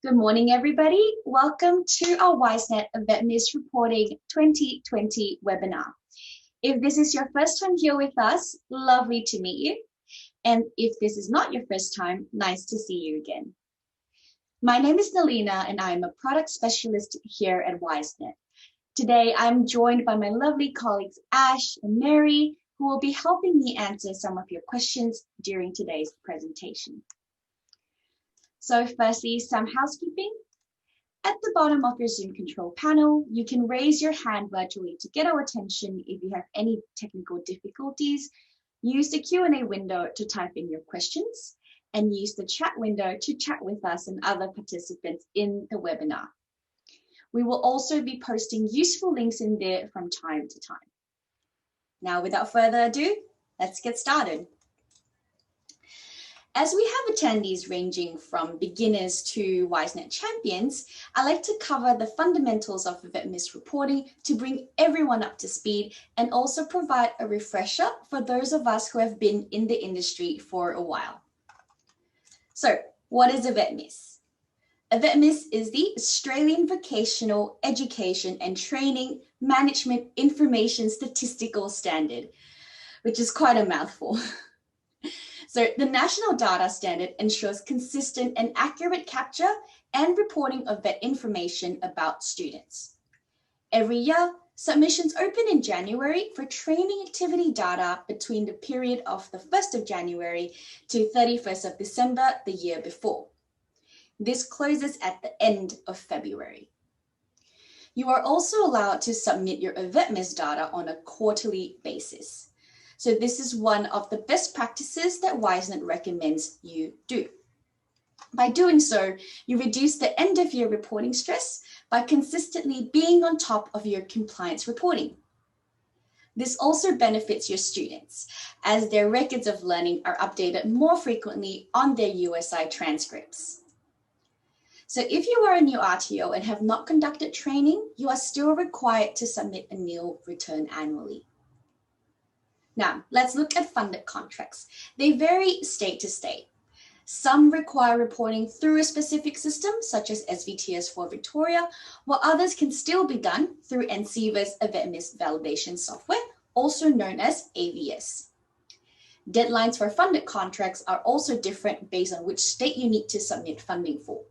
Good morning, everybody. Welcome to our Wisenet VETMIS Reporting 2020 webinar. If this is your first time here with us, lovely to meet you. And if this is not your first time, nice to see you again. My name is Nalina and I'm a product specialist here at Wisenet. Today, I'm joined by my lovely colleagues Ash and Mary, who will be helping me answer some of your questions during today's presentation. So firstly, some housekeeping. At the bottom of your Zoom control panel, you can raise your hand virtually to get our attention if you have any technical difficulties. Use the Q&A window to type in your questions and use the chat window to chat with us and other participants in the webinar. We will also be posting useful links in there from time to time. Now, without further ado, let's get started. As we have attendees ranging from beginners to Wisenet champions, I like to cover the fundamentals of VETMIS reporting to bring everyone up to speed and also provide a refresher for those of us who have been in the industry for a while. So, what is a VETMIS? A VETMIS is the Australian Vocational Education and Training Management Information Statistical Standard, which is quite a mouthful. So the national data standard ensures consistent and accurate capture and reporting of VET information about students. Every year, submissions open in January for training activity data between the period of the 1st of January to 31st of December the year before. This closes at the end of February. You are also allowed to submit your VETMIS data on a quarterly basis. So this is one of the best practices that Wisenet recommends you do. By doing so, you reduce the end of year reporting stress by consistently being on top of your compliance reporting. This also benefits your students as their records of learning are updated more frequently on their USI transcripts. So if you are a new RTO and have not conducted training, you are still required to submit a nil return annually. Now, let's look at funded contracts. They vary state to state. Some require reporting through a specific system, such as SVTS for Victoria, while others can still be done through NCVA's VETMIS validation software, also known as AVS. Deadlines for funded contracts are also different based on which state you need to submit funding for.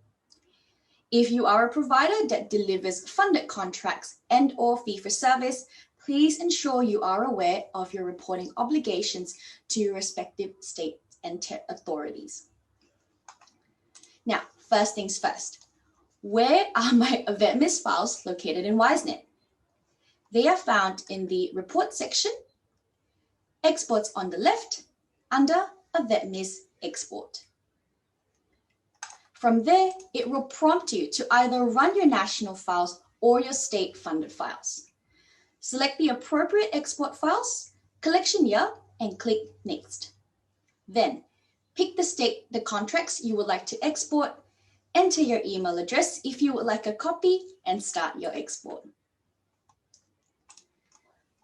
If you are a provider that delivers funded contracts and/or fee-for-service, please ensure you are aware of your reporting obligations to your respective state and authorities. Now, first things first, where are my VETMIS files located in Wisenet? They are found in the report section, exports on the left, under a VETMIS export. From there, it will prompt you to either run your national files or your state funded files. Select the appropriate export files, collection year, and click Next. Then, pick the contracts you would like to export, enter your email address if you would like a copy, and start your export.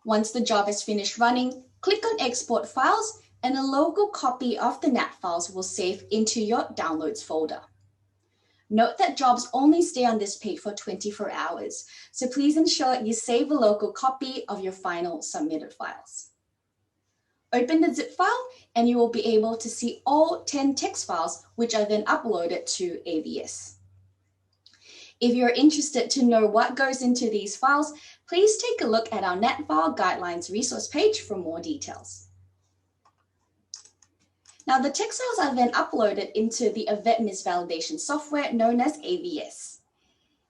Once the job is finished running, click on Export Files, and a local copy of the NAT files will save into your Downloads folder. Note that jobs only stay on this page for 24 hours, so please ensure you save a local copy of your final submitted files. Open the zip file and you will be able to see all 10 text files, which are then uploaded to AVS. If you're interested to know what goes into these files, please take a look at our NAT File Guidelines resource page for more details. Now, the text files are then uploaded into the VETMIS validation software known as AVS.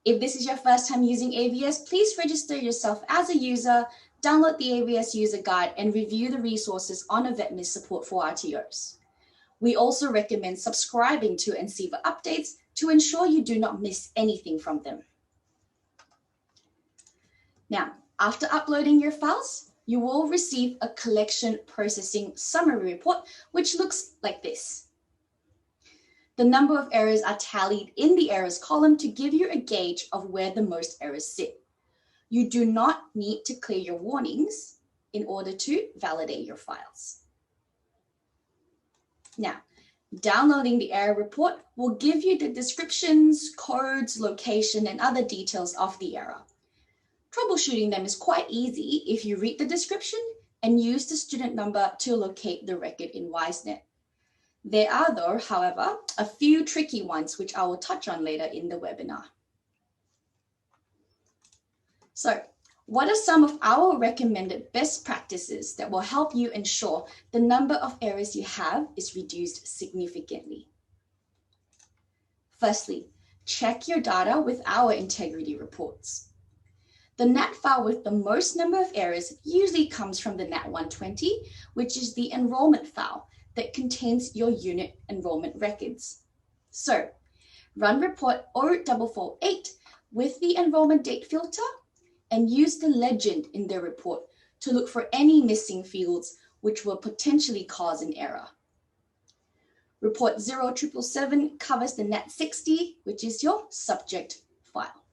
If this is your first time using AVS, please register yourself as a user, download the AVS user guide, and review the resources on VETMIS support for RTOs. We also recommend subscribing to NCVA updates to ensure you do not miss anything from them. Now, after uploading your files, you will receive a collection processing summary report, which looks like this. The number of errors are tallied in the errors column to give you a gauge of where the most errors sit. You do not need to clear your warnings in order to validate your files. Now, Downloading the error report will give you the descriptions, codes, location, and other details of the error. Troubleshooting them is quite easy if you read the description and use the student number to locate the record in Wisenet. There are, though, however, a few tricky ones which I will touch on later in the webinar. So, what are some of our recommended best practices that will help you ensure the number of errors you have is reduced significantly? Firstly, check your data with our integrity reports. The NAT file with the most number of errors usually comes from the NAT 120, which is the enrollment file that contains your unit enrollment records. So, run report 0448 with the enrollment date filter and use the legend in the report to look for any missing fields which will potentially cause an error. Report 0777 covers the NAT 60, which is your subject file.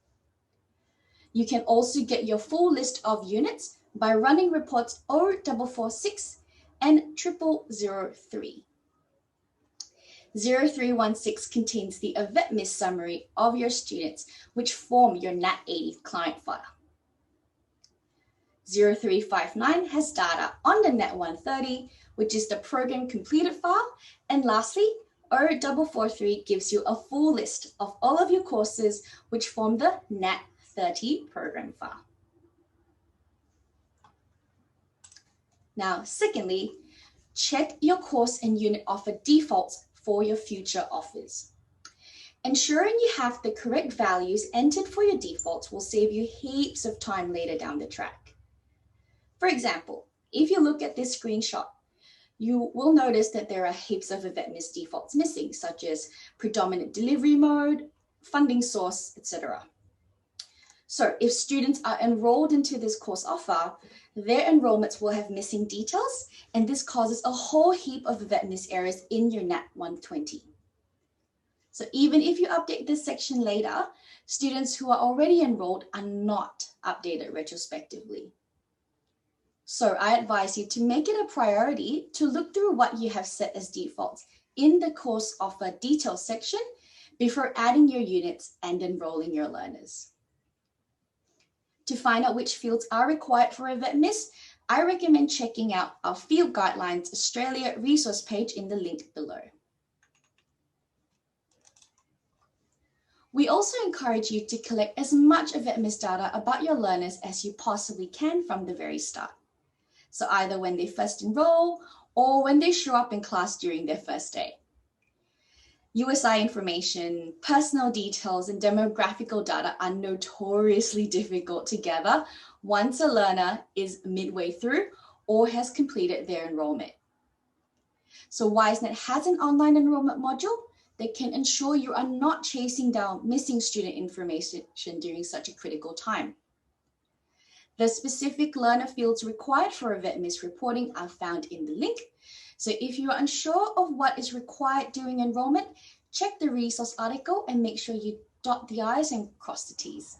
You can also get your full list of units by running reports 0446 and 0003. 0316 contains the AVETMISS summary of your students, which form your NAT 80 client file. 0359 has data on the NAT 130, which is the program completed file. And lastly, 0443 gives you a full list of all of your courses, which form the NAT 30 program file. Now, secondly, check your course and unit offer defaults for your future offers. Ensuring you have the correct values entered for your defaults will save you heaps of time later down the track. For example, if you look at this screenshot, you will notice that there are heaps of AVETMISS defaults missing, such as predominant delivery mode, funding source, etc. So if students are enrolled into this course offer, their enrollments will have missing details, and this causes a whole heap of AVETMISS errors in your NAT 120. So even if you update this section later, students who are already enrolled are not updated retrospectively. So I advise you to make it a priority to look through what you have set as defaults in the course offer details section before adding your units and enrolling your learners. To find out which fields are required for AVETMISS, I recommend checking out our Field Guidelines Australia resource page in the link below. We also encourage you to collect as much AVETMISS data about your learners as you possibly can from the very start. So either when they first enroll or when they show up in class during their first day. USI information, personal details, and demographical data are notoriously difficult to gather once a learner is midway through or has completed their enrollment. So Wisenet has an online enrollment module that can ensure you are not chasing down missing student information during such a critical time. The specific learner fields required for VETMIS reporting are found in the link. So if you are unsure of what is required during enrollment, check the resource article and make sure you dot the I's and cross the T's.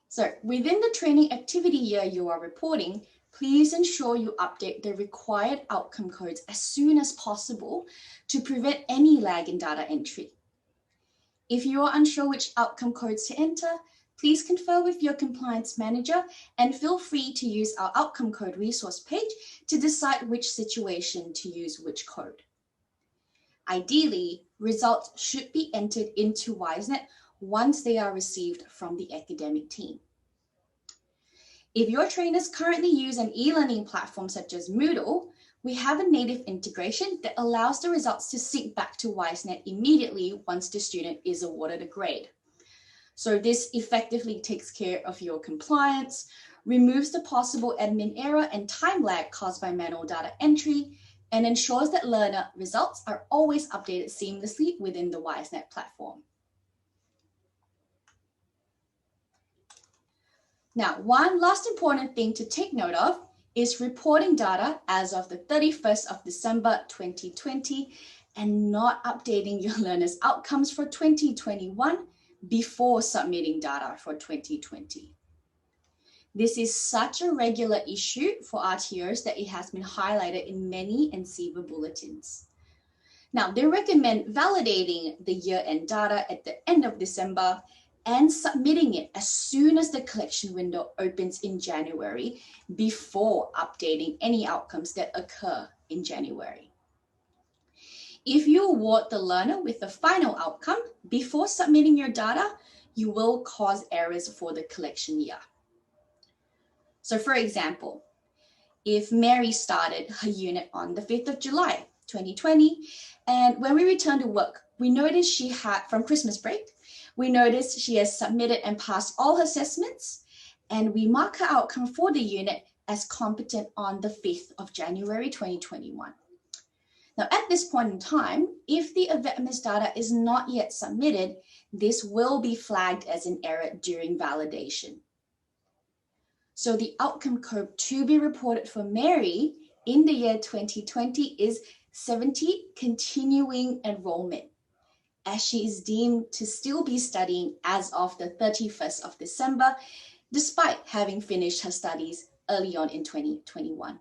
So within the training activity year you are reporting, please ensure you update the required outcome codes as soon as possible to prevent any lag in data entry. If you are unsure which outcome codes to enter, please confer with your compliance manager and feel free to use our outcome code resource page to decide which situation to use which code. Ideally, results should be entered into Wisenet once they are received from the academic team. If your trainers currently use an e-learning platform such as Moodle, we have a native integration that allows the results to sync back to Wisenet immediately once the student is awarded a grade. So this effectively takes care of your compliance, removes the possible admin error and time lag caused by manual data entry, and ensures that learner results are always updated seamlessly within the Wisenet platform. Now, one last important thing to take note of is reporting data as of the 31st of December 2020 and not updating your learners' outcomes for 2021 before submitting data for 2020. This is such a regular issue for RTOs that it has been highlighted in many NCEVA bulletins. Now, they recommend validating the year-end data at the end of December and submitting it as soon as the collection window opens in January before updating any outcomes that occur in January. If you award the learner with the final outcome before submitting your data, you will cause errors for the collection year. So for example, if Mary started her unit on the 5th of July, 2020, and when we returned to work, we noticed she had, from Christmas break, we noticed she has submitted and passed all her assessments, and we mark her outcome for the unit as competent on the 5th of January, 2021. Now, at this point in time, if the AVETMISS data is not yet submitted, this will be flagged as an error during validation. So the outcome code to be reported for Mary in the year 2020 is 70 continuing enrollment, as she is deemed to still be studying as of the 31st of December, despite having finished her studies early on in 2021.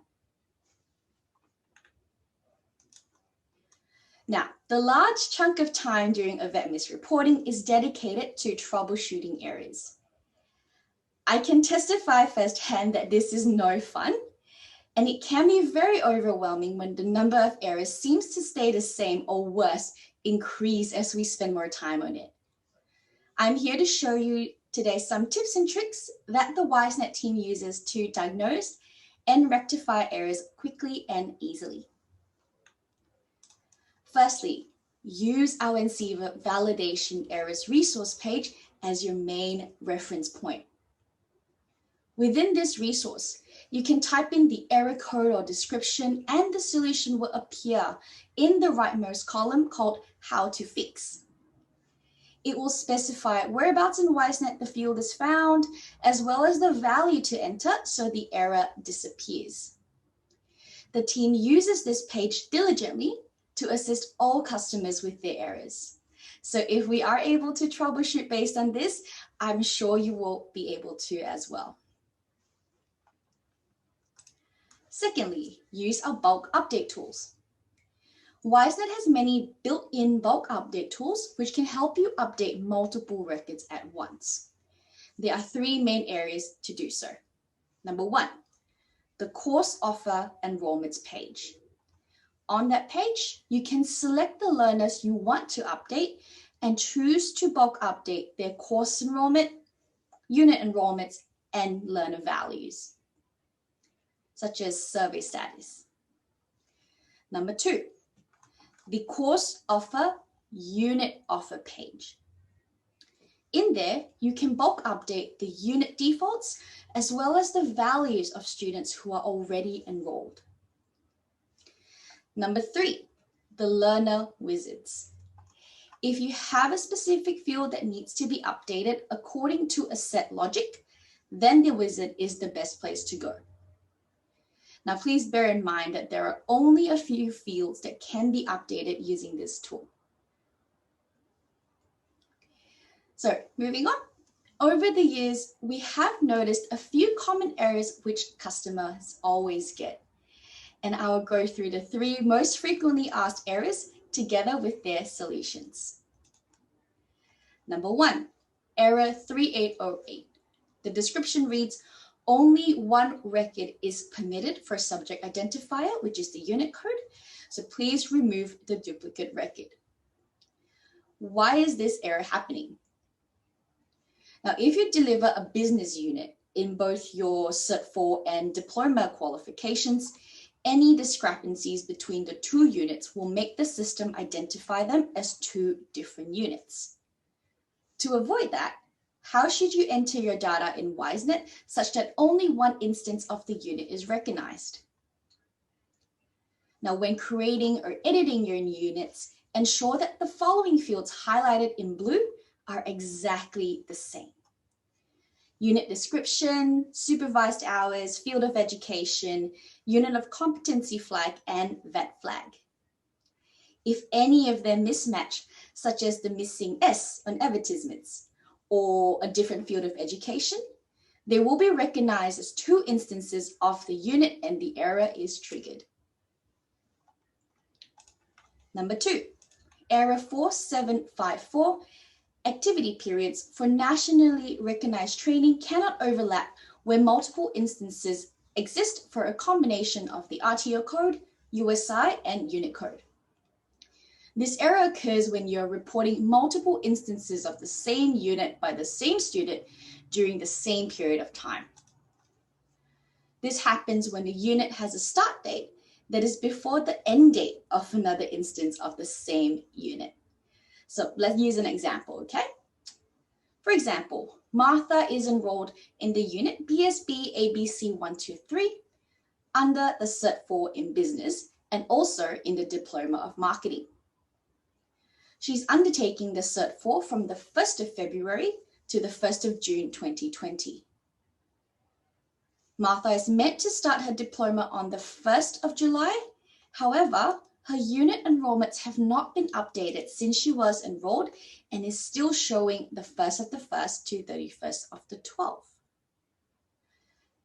Now, the large chunk of time during AVETMISS reporting is dedicated to troubleshooting errors. I can testify firsthand that this is no fun, and it can be very overwhelming when the number of errors seems to stay the same or worse, increase as we spend more time on it. I'm here to show you today some tips and tricks that the Wisenet team uses to diagnose and rectify errors quickly and easily. Firstly, use our NCEVA validation errors resource page as your main reference point. Within this resource, you can type in the error code or description, and the solution will appear in the rightmost column called How to Fix. It will specify whereabouts in Wisenet the field is found, as well as the value to enter so the error disappears. The team uses this page diligently to assist all customers with their errors. So if we are able to troubleshoot based on this, I'm sure you will be able to as well. Secondly, use our bulk update tools. Wisenet has many built-in bulk update tools which can help you update multiple records at once. There are three main areas to do so. Number one, the course offer enrollments page. On that page, you can select the learners you want to update and choose to bulk update their course enrollment, unit enrollments, and learner values, such as survey status. Number two, the course offer unit offer page. In there, you can bulk update the unit defaults as well as the values of students who are already enrolled. Number three, the learner wizards. If you have a specific field that needs to be updated according to a set logic, then the wizard is the best place to go. Now, please bear in mind that there are only a few fields that can be updated using this tool. So moving on, over the years, we have noticed a few common errors which customers always get. And I will go through the three most frequently asked errors together with their solutions. Number one, error 3808. The description reads, only one record is permitted for subject identifier, which is the unit code. So please remove the duplicate record. Why is this error happening? Now, if you deliver a business unit in both your Cert 4 and diploma qualifications, any discrepancies between the two units will make the system identify them as two different units. To avoid that, how should you enter your data in Wisenet such that only one instance of the unit is recognized? Now, when creating or editing your units, ensure that the following fields highlighted in blue are exactly the same. Unit description, supervised hours, field of education, unit of competency flag, and VET flag. If any of them mismatch, such as the missing S on AVETMISS, or a different field of education, They will be recognized as two instances of the unit and the error is triggered. Number 2, error 4754, activity periods for nationally recognized training cannot overlap where multiple instances exist for a combination of the RTO code, USI, and unit code. This error occurs when you're reporting multiple instances of the same unit by the same student during the same period of time. This happens when the unit has a start date that is before the end date of another instance of the same unit. So let's use an example, okay? For example, Martha is enrolled in the unit BSB ABC 123 under the Cert 4 in Business and also in the Diploma of Marketing. She's undertaking the Cert 4 from the 1st of February to the 1st of June 2020. Martha is meant to start her diploma on the 1st of July. However, her unit enrollments have not been updated since she was enrolled and is still showing the 1st of the 1st to 31st of the 12th.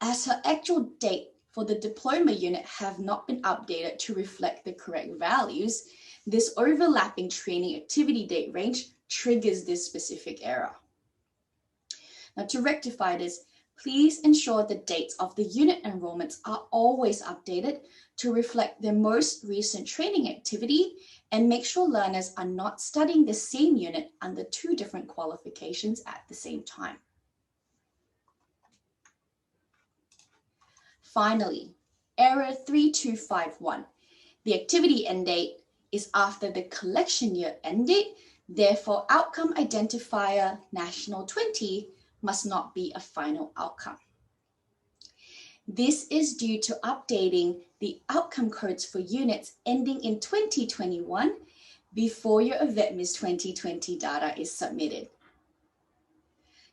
As her actual date for the diploma unit have not been updated to reflect the correct values, this overlapping training activity date range triggers this specific error. Now, to rectify this, please ensure the dates of the unit enrollments are always updated to reflect their most recent training activity and make sure learners are not studying the same unit under two different qualifications at the same time. Finally, error 3251. The activity end date is after the collection year end date, therefore outcome identifier national 20 must not be a final outcome. This is due to updating the outcome codes for units ending in 2021 before your AVETMISS 2020 data is submitted.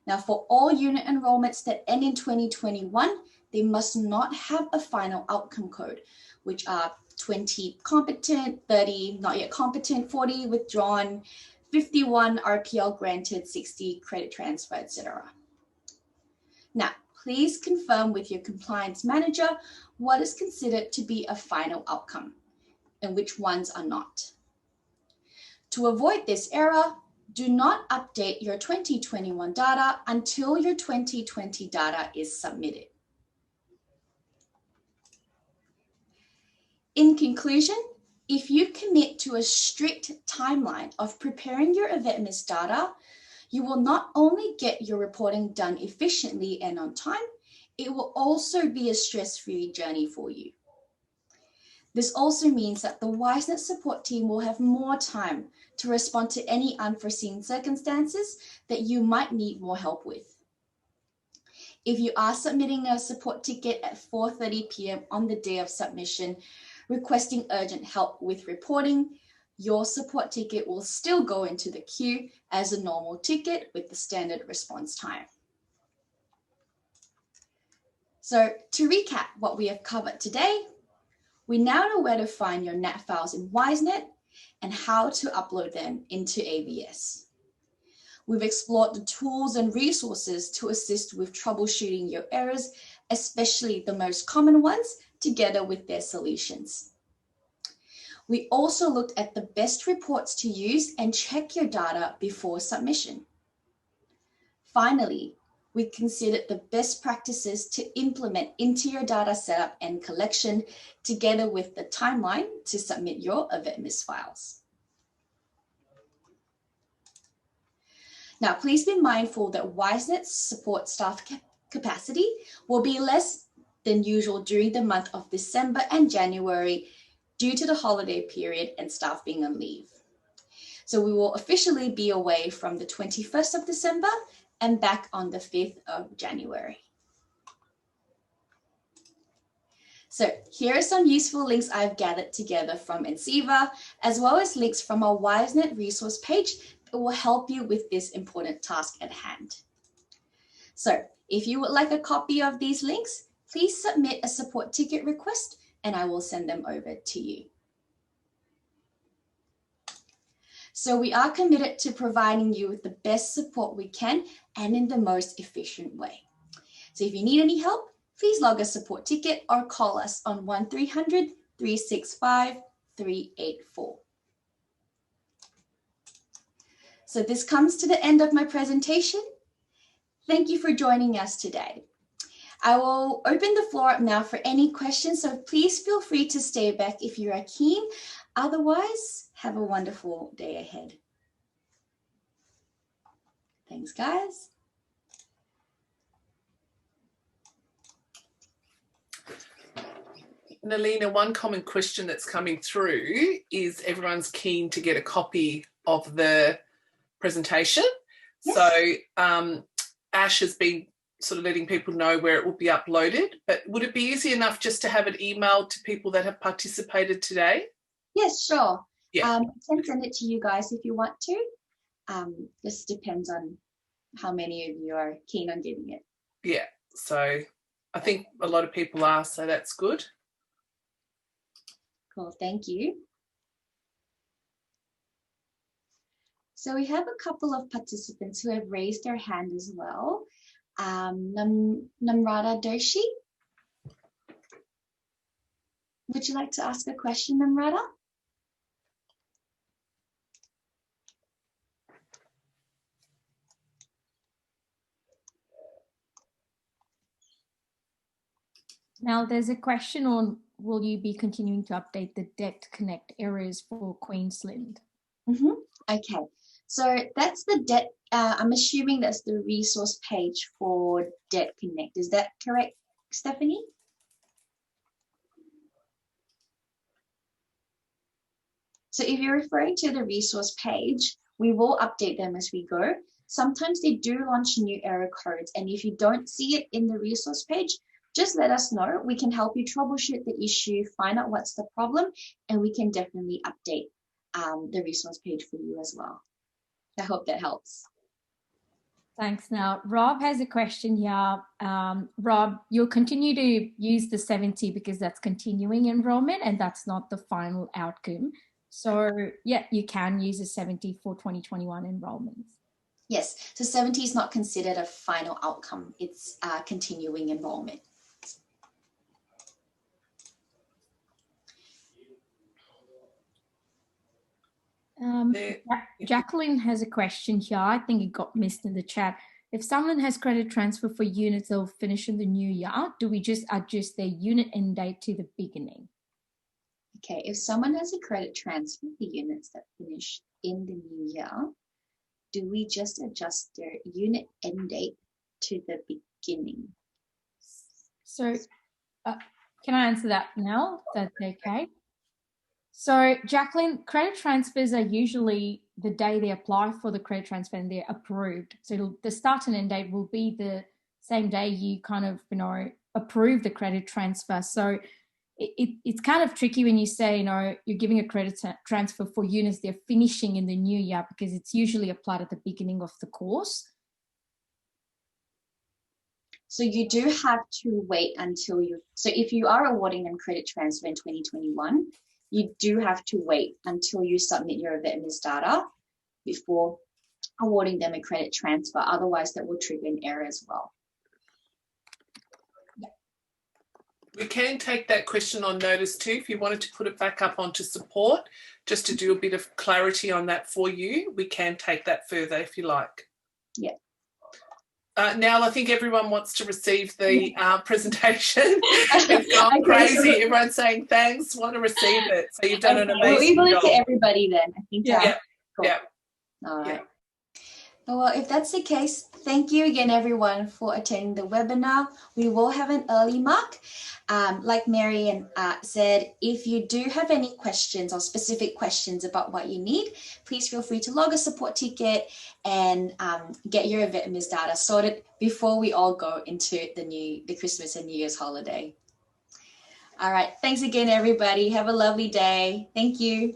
Now, for all unit enrollments that end in 2021, they must not have a final outcome code, which are 20 competent, 30 not yet competent, 40 withdrawn, 51 RPL granted, 60 credit transfer, etc. Now, please confirm with your compliance manager what is considered to be a final outcome and which ones are not. To avoid this error, do not update your 2021 data until your 2020 data is submitted. In conclusion, if you commit to a strict timeline of preparing your AVETMISS data, you will not only get your reporting done efficiently and on time, it will also be a stress-free journey for you. This also means that the Wisenet support team will have more time to respond to any unforeseen circumstances that you might need more help with. If you are submitting a support ticket at 4:30 p.m. on the day of submission, requesting urgent help with reporting, your support ticket will still go into the queue as a normal ticket with the standard response time. So to recap what we have covered today, we now know where to find your NAT files in Wisenet and how to upload them into AVS. We've explored the tools and resources to assist with troubleshooting your errors, especially the most common ones, together with their solutions. We also looked at the best reports to use and check your data before submission. Finally, we considered the best practices to implement into your data setup and collection, together with the timeline to submit your AVETMISS files. Now, please be mindful that Wisenet's support staff capacity will be less than usual during the month of December and January due to the holiday period and staff being on leave. So we will officially be away from the 21st of December and back on the 5th of January. So here are some useful links I've gathered together from NCEVA, as well as links from our Wisenet resource page that will help you with this important task at hand. So if you would like a copy of these links, please submit a support ticket request and I will send them over to you. So we are committed to providing you with the best support we can and in the most efficient way. So if you need any help, please log a support ticket or call us on 1300 365 384. So this comes to the end of my presentation. Thank you for joining us today. I will open the floor up now for any questions, so please feel free to stay back if you are keen. Otherwise, have a wonderful day ahead. Thanks, guys. Nalina, one common question that's coming through is everyone's keen to get a copy of the presentation. Yes. So Ash has been sort of letting people know where it will be uploaded, but would it be easy enough just to have it emailed to people that have participated today? Yes, sure. Yeah. I can send it to you guys if you want to. This depends on how many of you are keen on getting it. Yeah, so I think a lot of people are, so that's good. Cool, thank you. So we have a couple of participants who have raised their hand as well. Namrata Doshi. Would you like to ask a question, Namrata? Now there's a question on, will you be continuing to update the Debt Connect errors for Queensland? Okay, so that's the debt, I'm assuming that's the resource page for Debt Connect. Is that correct, Stephanie? So if you're referring to the resource page, we will update them as we go. Sometimes they do launch new error codes, and if you don't see it in the resource page, just let us know. We can help you troubleshoot the issue, find out what's the problem, and we can definitely update the resource page for you as well. I hope that helps. Thanks. Now, Rob has a question here. Rob, you'll continue to use the 70 because that's continuing enrollment and that's not the final outcome. So, yeah, you can use a 70 for 2021 enrollments. Yes, so 70 is not considered a final outcome. It's continuing enrollment. Jacqueline has a question here. I think it got missed in the chat. If someone has credit transfer for units they'll finish in the new year, do we just adjust their unit end date to the beginning? Okay, if someone has a credit transfer for units that finish in the new year, do we just adjust their unit end date to the beginning? So can I answer that now? That's okay. So Jacqueline, credit transfers are usually the day they apply for the credit transfer and they're approved. So the start and end date will be the same day you kind of, approve the credit transfer. So it's kind of tricky when you say, you're giving a credit transfer for units they're finishing in the new year because it's usually applied at the beginning of the course. So you do have to wait until so if you are awarding them credit transfer in 2021, you do have to wait until you submit your VETMIS data before awarding them a credit transfer. Otherwise, that will trigger an error as well. Yeah. We can take that question on notice too. If you wanted to put it back up onto support, just to do a bit of clarity on that for you, we can take that further if you like. Yeah. Now I think everyone wants to receive the presentation. It's gone crazy. Everyone's saying thanks, want to receive it. So you've done an amazing job. We'll email it job. to everybody then. I think. Yeah. Cool. Yeah. All right. Yeah. Well, if that's the case, thank you again, everyone, for attending the webinar. We will have an early mark. Like Marian said, if you do have any questions or specific questions about what you need, please feel free to log a support ticket and get your VETMIS data sorted before we all go into the Christmas and New Year's holiday. All right. Thanks again, everybody. Have a lovely day. Thank you.